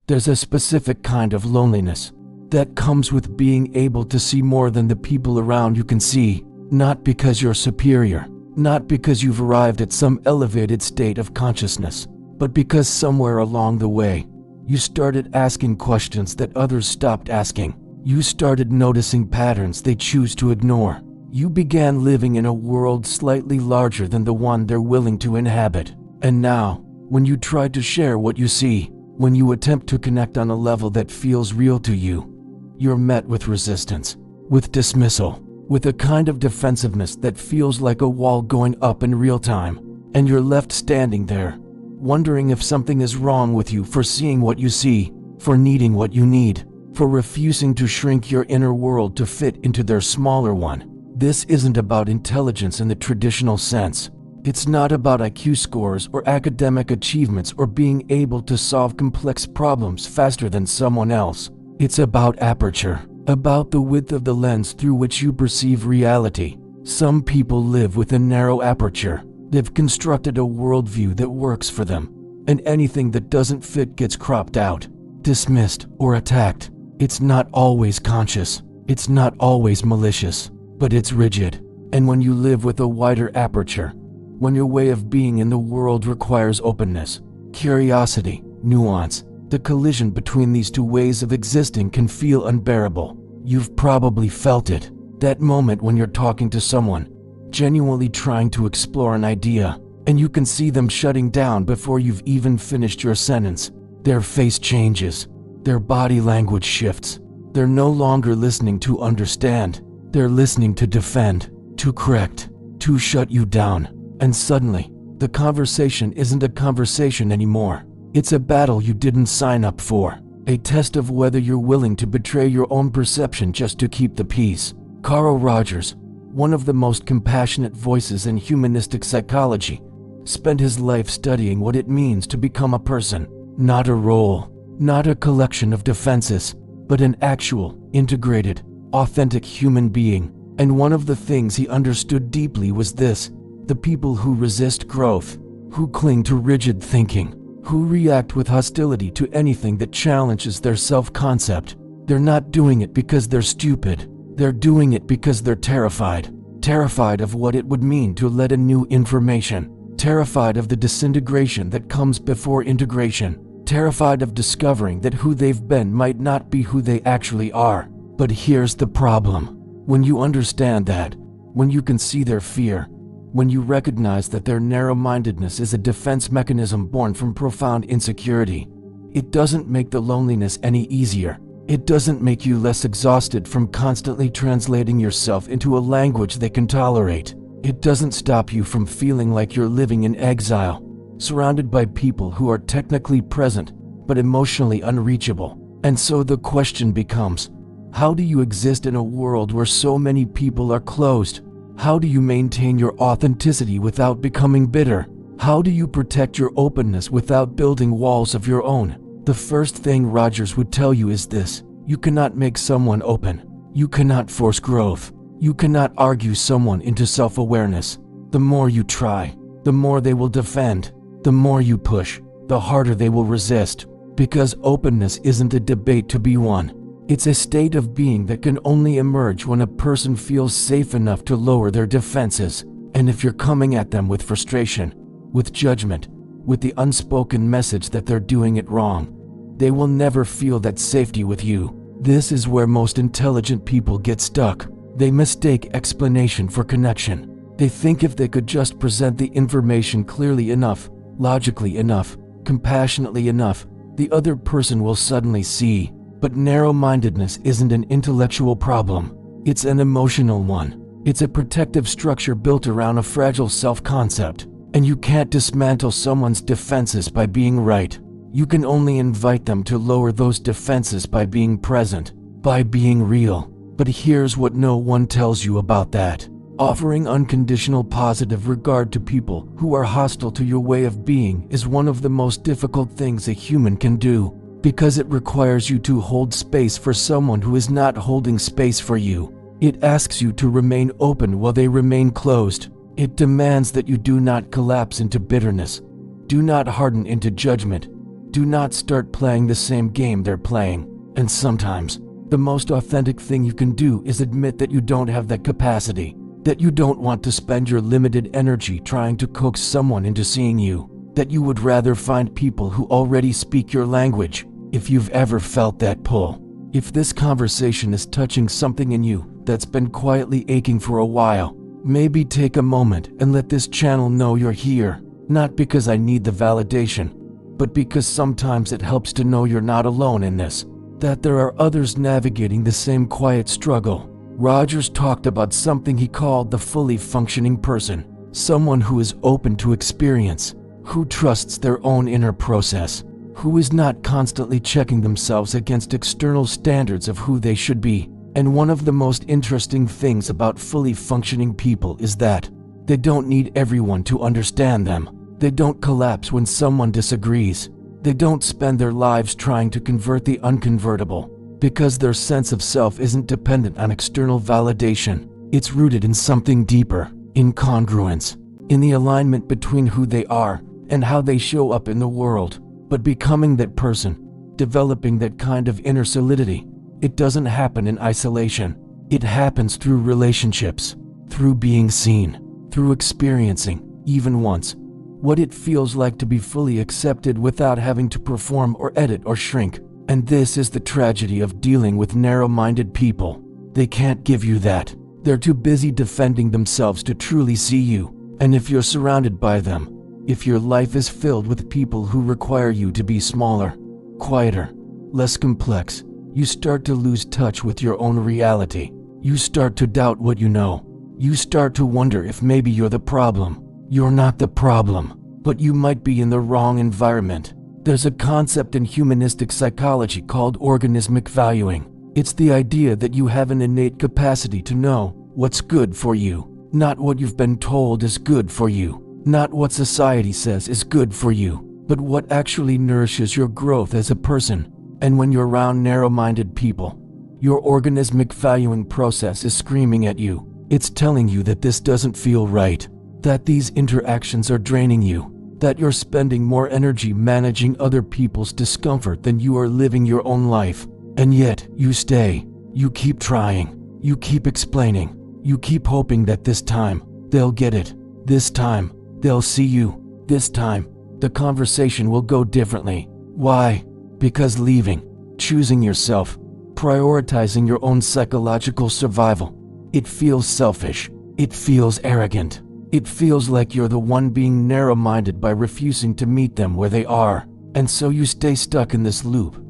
There's a specific kind of loneliness that comes with being able to see more than the people around you can see, not because you're superior, not because you've arrived at some elevated state of consciousness, but because somewhere along the way, you started asking questions that others stopped asking. You started noticing patterns they choose to ignore. You began living in a world slightly larger than the one they're willing to inhabit. And now, when you try to share what you see, when you attempt to connect on a level that feels real to you, you're met with resistance, with dismissal, with a kind of defensiveness that feels like a wall going up in real time. And you're left standing there, wondering if something is wrong with you for seeing what you see, for needing what you need, for refusing to shrink your inner world to fit into their smaller one. This isn't about intelligence in the traditional sense. It's not about IQ scores or academic achievements or being able to solve complex problems faster than someone else. It's about aperture, about the width of the lens through which you perceive reality. Some people live with a narrow aperture. They've constructed a worldview that works for them, and anything that doesn't fit gets cropped out, dismissed, or attacked. It's not always conscious, it's not always malicious, but it's rigid. And when you live with a wider aperture, when your way of being in the world requires openness, curiosity, nuance, the collision between these two ways of existing can feel unbearable. You've probably felt it, that moment when you're talking to someone, genuinely trying to explore an idea, and you can see them shutting down before you've even finished your sentence. Their face changes, their body language shifts. They're no longer listening to understand, they're listening to defend, to correct, to shut you down. And suddenly, the conversation isn't a conversation anymore. It's a battle you didn't sign up for, a test of whether you're willing to betray your own perception just to keep the peace. Carl Rogers, one of the most compassionate voices in humanistic psychology, spent his life studying what it means to become a person, not a role, not a collection of defenses, but an actual, integrated, authentic human being. And one of the things he understood deeply was this: the people who resist growth, who cling to rigid thinking, who react with hostility to anything that challenges their self-concept, they're not doing it because they're stupid. They're doing it because they're terrified. Terrified of what it would mean to let in new information. Terrified of the disintegration that comes before integration. Terrified of discovering that who they've been might not be who they actually are. But here's the problem. When you understand that, when you can see their fear, when you recognize that their narrow-mindedness is a defense mechanism born from profound insecurity, it doesn't make the loneliness any easier. It doesn't make you less exhausted from constantly translating yourself into a language they can tolerate. It doesn't stop you from feeling like you're living in exile, surrounded by people who are technically present, but emotionally unreachable. And so the question becomes, how do you exist in a world where so many people are closed? How do you maintain your authenticity without becoming bitter? How do you protect your openness without building walls of your own? The first thing Rogers would tell you is this: you cannot make someone open. You cannot force growth. You cannot argue someone into self-awareness. The more you try, the more they will defend. The more you push, the harder they will resist. Because openness isn't a debate to be won. It's a state of being that can only emerge when a person feels safe enough to lower their defenses. And if you're coming at them with frustration, with judgment, with the unspoken message that they're doing it wrong, they will never feel that safety with you. This is where most intelligent people get stuck. They mistake explanation for connection. They think if they could just present the information clearly enough, logically enough, compassionately enough, the other person will suddenly see. But narrow-mindedness isn't an intellectual problem. It's an emotional one. It's a protective structure built around a fragile self-concept. And you can't dismantle someone's defenses by being right. You can only invite them to lower those defenses by being present, by being real. But here's what no one tells you about that. Offering unconditional positive regard to people who are hostile to your way of being is one of the most difficult things a human can do. Because it requires you to hold space for someone who is not holding space for you. It asks you to remain open while they remain closed. It demands that you do not collapse into bitterness, do not harden into judgment, Do not start playing the same game they're playing. And sometimes, the most authentic thing you can do is admit that you don't have that capacity, that you don't want to spend your limited energy trying to coax someone into seeing you, that you would rather find people who already speak your language. If you've ever felt that pull, if this conversation is touching something in you that's been quietly aching for a while, maybe take a moment and let this channel know you're here, not because I need the validation, but because sometimes it helps to know you're not alone in this, that there are others navigating the same quiet struggle. Rogers talked about something he called the fully functioning person, someone who is open to experience, who trusts their own inner process, who is not constantly checking themselves against external standards of who they should be. And one of the most interesting things about fully functioning people is that they don't need everyone to understand them. They don't collapse when someone disagrees. They don't spend their lives trying to convert the unconvertible, because their sense of self isn't dependent on external validation. It's rooted in something deeper, in congruence, in the alignment between who they are and how they show up in the world. But becoming that person, developing that kind of inner solidity, it doesn't happen in isolation. It happens through relationships, through being seen, through experiencing, even once, what it feels like to be fully accepted without having to perform or edit or shrink. And this is the tragedy of dealing with narrow-minded people. They can't give you that. They're too busy defending themselves to truly see you. And if you're surrounded by them, if your life is filled with people who require you to be smaller, quieter, less complex, you start to lose touch with your own reality. You start to doubt what you know. You start to wonder if maybe you're the problem. You're not the problem, but you might be in the wrong environment. There's a concept in humanistic psychology called organismic valuing. It's the idea that you have an innate capacity to know what's good for you, not what you've been told is good for you, not what society says is good for you, but what actually nourishes your growth as a person. And when you're around narrow-minded people, your organismic valuing process is screaming at you. It's telling you that this doesn't feel right, that these interactions are draining you, that you're spending more energy managing other people's discomfort than you are living your own life. And yet, you stay. You keep trying. You keep explaining. You keep hoping that this time, they'll get it. This time, they'll see you. This time, the conversation will go differently. Why? Because leaving, choosing yourself, prioritizing your own psychological survival, it feels selfish. It feels arrogant. It feels like you're the one being narrow-minded by refusing to meet them where they are. And so you stay stuck in this loop,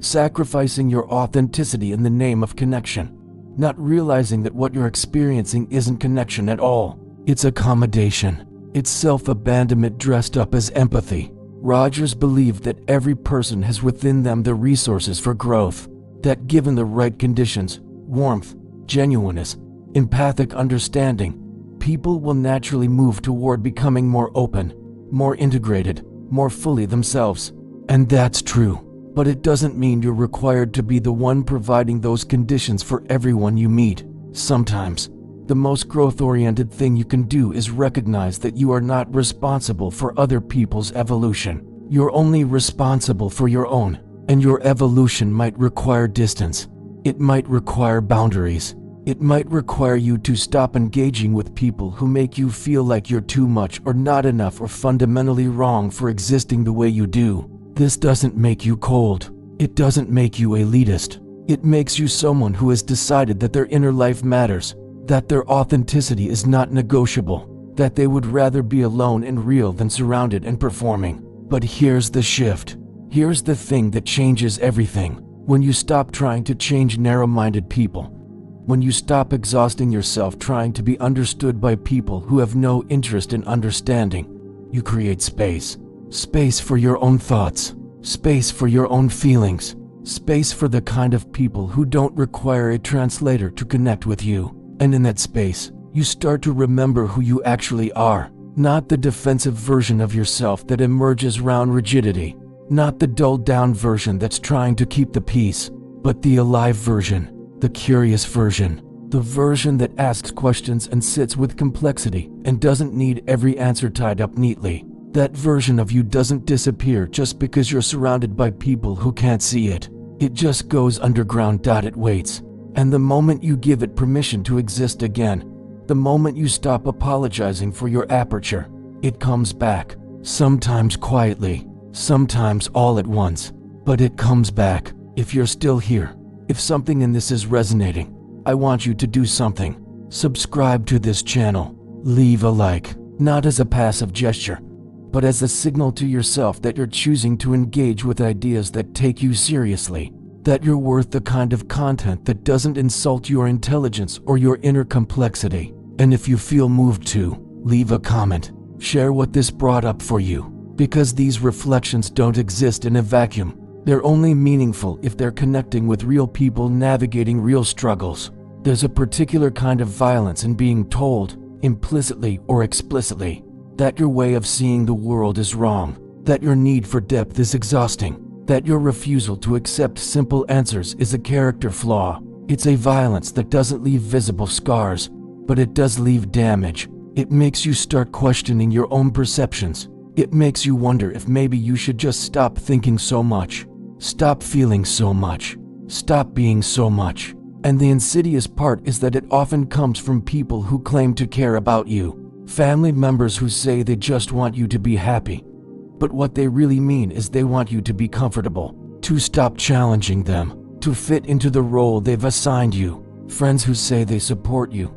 sacrificing your authenticity in the name of connection, not realizing that what you're experiencing isn't connection at all. It's accommodation. It's self-abandonment dressed up as empathy. Rogers believed that every person has within them the resources for growth, that given the right conditions, warmth, genuineness, empathic understanding, people will naturally move toward becoming more open, more integrated, more fully themselves. And that's true. But it doesn't mean you're required to be the one providing those conditions for everyone you meet. Sometimes, the most growth-oriented thing you can do is recognize that you are not responsible for other people's evolution. You're only responsible for your own, and your evolution might require distance. It might require boundaries. It might require you to stop engaging with people who make you feel like you're too much or not enough or fundamentally wrong for existing the way you do. This doesn't make you cold. It doesn't make you elitist. It makes you someone who has decided that their inner life matters, that their authenticity is not negotiable, that they would rather be alone and real than surrounded and performing. But here's the shift. Here's the thing that changes everything. When you stop trying to change narrow-minded people, when you stop exhausting yourself trying to be understood by people who have no interest in understanding, you create space. Space for your own thoughts, space for your own feelings, space for the kind of people who don't require a translator to connect with you. And in that space, you start to remember who you actually are, not the defensive version of yourself that emerges around rigidity, not the dulled-down version that's trying to keep the peace, but the alive version, the curious version, the version that asks questions and sits with complexity and doesn't need every answer tied up neatly. That version of you doesn't disappear just because you're surrounded by people who can't see it. It just goes underground. It waits. And the moment you give it permission to exist again, the moment you stop apologizing for your aperture, it comes back. Sometimes quietly, sometimes all at once, but it comes back. If you're still here, if something in this is resonating, I want you to do something. Subscribe to this channel. Leave a like, not as a passive gesture, but as a signal to yourself that you're choosing to engage with ideas that take you seriously, that you're worth the kind of content that doesn't insult your intelligence or your inner complexity. And if you feel moved to, leave a comment. Share what this brought up for you, because these reflections don't exist in a vacuum. They're only meaningful if they're connecting with real people navigating real struggles. There's a particular kind of violence in being told, implicitly or explicitly, that your way of seeing the world is wrong, that your need for depth is exhausting, that your refusal to accept simple answers is a character flaw. It's a violence that doesn't leave visible scars, but it does leave damage. It makes you start questioning your own perceptions. It makes you wonder if maybe you should just stop thinking so much, stop feeling so much, stop being so much. And the insidious part is that it often comes from people who claim to care about you. Family members who say they just want you to be happy. But what they really mean is they want you to be comfortable, to stop challenging them, to fit into the role they've assigned you. Friends who say they support you,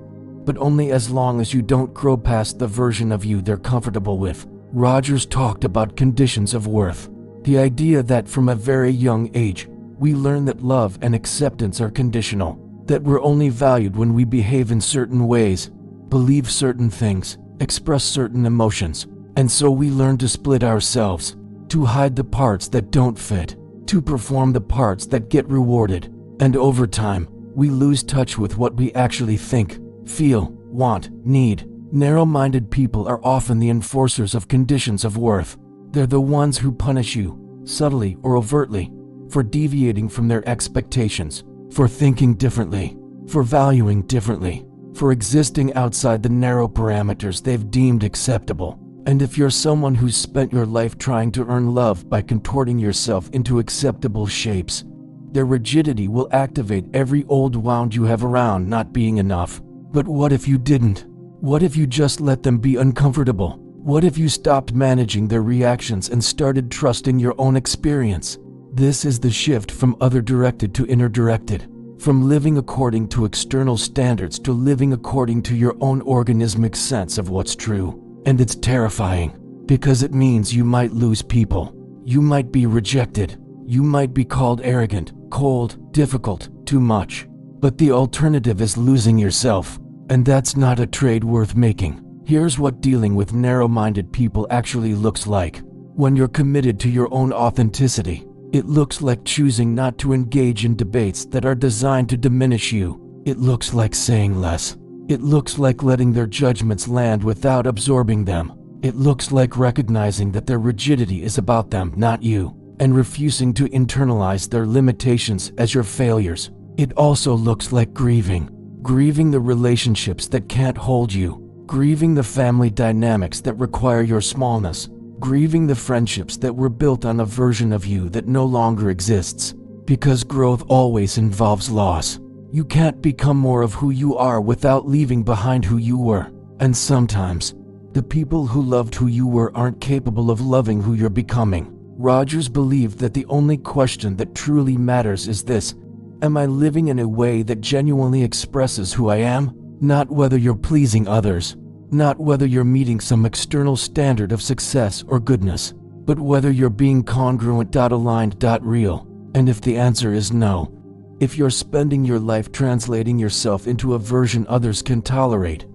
but only as long as you don't grow past the version of you they're comfortable with. Rogers talked about conditions of worth. The idea that from a very young age, we learn that love and acceptance are conditional, that we're only valued when we behave in certain ways, believe certain things, express certain emotions, and so we learn to split ourselves, to hide the parts that don't fit, to perform the parts that get rewarded, and over time, we lose touch with what we actually think, feel, want, need. Narrow-minded people are often the enforcers of conditions of worth. They're the ones who punish you, subtly or overtly, for deviating from their expectations, for thinking differently, for valuing differently, for existing outside the narrow parameters they've deemed acceptable. And if you're someone who's spent your life trying to earn love by contorting yourself into acceptable shapes, their rigidity will activate every old wound you have around not being enough. But what if you didn't? What if you just let them be uncomfortable? What if you stopped managing their reactions and started trusting your own experience? This is the shift from other-directed to inner-directed, from living according to external standards to living according to your own organismic sense of what's true. And it's terrifying, because it means you might lose people. You might be rejected. You might be called arrogant, cold, difficult, too much. But the alternative is losing yourself, and that's not a trade worth making. Here's what dealing with narrow-minded people actually looks like. When you're committed to your own authenticity, it looks like choosing not to engage in debates that are designed to diminish you. It looks like saying less. It looks like letting their judgments land without absorbing them. It looks like recognizing that their rigidity is about them, not you, and refusing to internalize their limitations as your failures. It also looks like grieving the relationships that can't hold you, grieving the family dynamics that require your smallness, grieving the friendships that were built on a version of you that no longer exists. Because growth always involves loss. You can't become more of who you are without leaving behind who you were. And sometimes, the people who loved who you were aren't capable of loving who you're becoming. Rogers believed that the only question that truly matters is this: am I living in a way that genuinely expresses who I am? Not whether you're pleasing others, not whether you're meeting some external standard of success or goodness, but whether you're being congruent, aligned, real. And if the answer is no, if you're spending your life translating yourself into a version others can tolerate,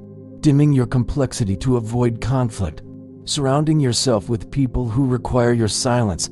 dimming your complexity to avoid conflict, surrounding yourself with people who require your silence,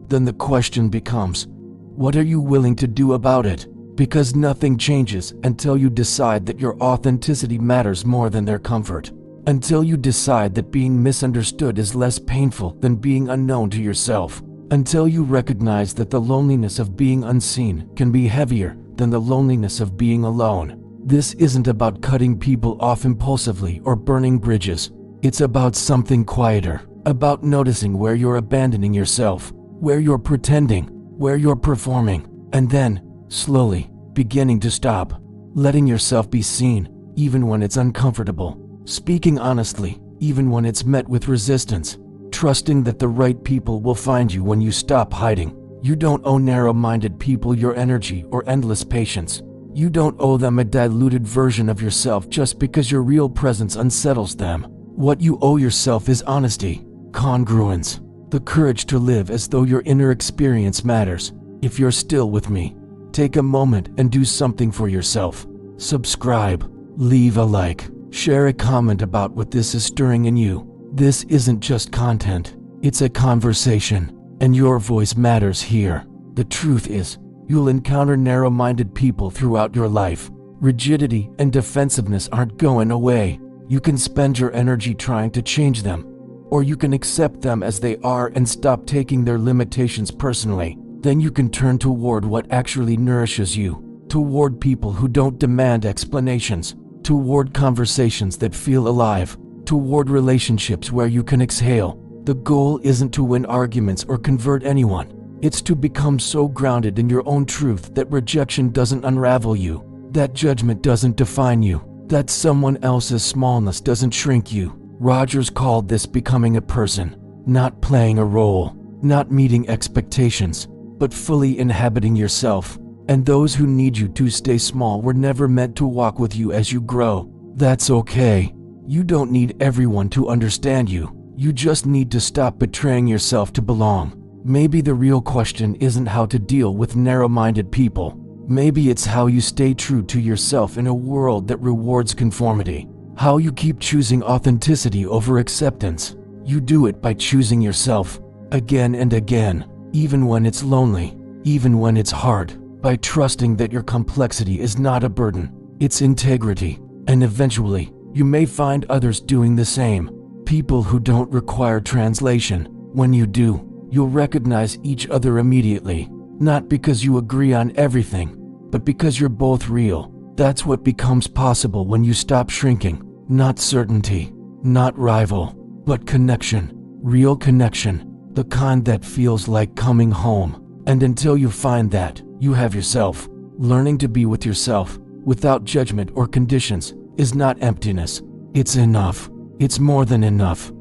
then the question becomes, what are you willing to do about it? Because nothing changes until you decide that your authenticity matters more than their comfort. Until you decide that being misunderstood is less painful than being unknown to yourself. Until you recognize that the loneliness of being unseen can be heavier than the loneliness of being alone. This isn't about cutting people off impulsively or burning bridges. It's about something quieter, about noticing where you're abandoning yourself, where you're pretending, where you're performing, and then, slowly, beginning to stop, letting yourself be seen, even when it's uncomfortable, speaking honestly, even when it's met with resistance, trusting that the right people will find you when you stop hiding. You don't owe narrow-minded people your energy or endless patience. You don't owe them a diluted version of yourself just because your real presence unsettles them. What you owe yourself is honesty, congruence, the courage to live as though your inner experience matters. If you're still with me, take a moment and do something for yourself. Subscribe, leave a like, share a comment about what this is stirring in you. This isn't just content, it's a conversation, and your voice matters here. The truth is, you'll encounter narrow-minded people throughout your life. Rigidity and defensiveness aren't going away. You can spend your energy trying to change them, or you can accept them as they are and stop taking their limitations personally. Then you can turn toward what actually nourishes you, toward people who don't demand explanations, toward conversations that feel alive, toward relationships where you can exhale. The goal isn't to win arguments or convert anyone. It's to become so grounded in your own truth that rejection doesn't unravel you, that judgment doesn't define you, that someone else's smallness doesn't shrink you. Rogers called this becoming a person, not playing a role, not meeting expectations, but fully inhabiting yourself. And those who need you to stay small were never meant to walk with you as you grow. That's okay. You don't need everyone to understand you. You just need to stop betraying yourself to belong. Maybe the real question isn't how to deal with narrow-minded people. Maybe it's how you stay true to yourself in a world that rewards conformity. How you keep choosing authenticity over acceptance. You do it by choosing yourself, again and again, even when it's lonely, even when it's hard, by trusting that your complexity is not a burden, it's integrity, and eventually, you may find others doing the same. People who don't require translation. When you do, you'll recognize each other immediately, not because you agree on everything, but because you're both real. That's what becomes possible when you stop shrinking. Not certainty, not rival, but connection. Real connection, the kind that feels like coming home. And until you find that, you have yourself. Learning to be with yourself, without judgment or conditions, is not emptiness. It's enough. It's more than enough.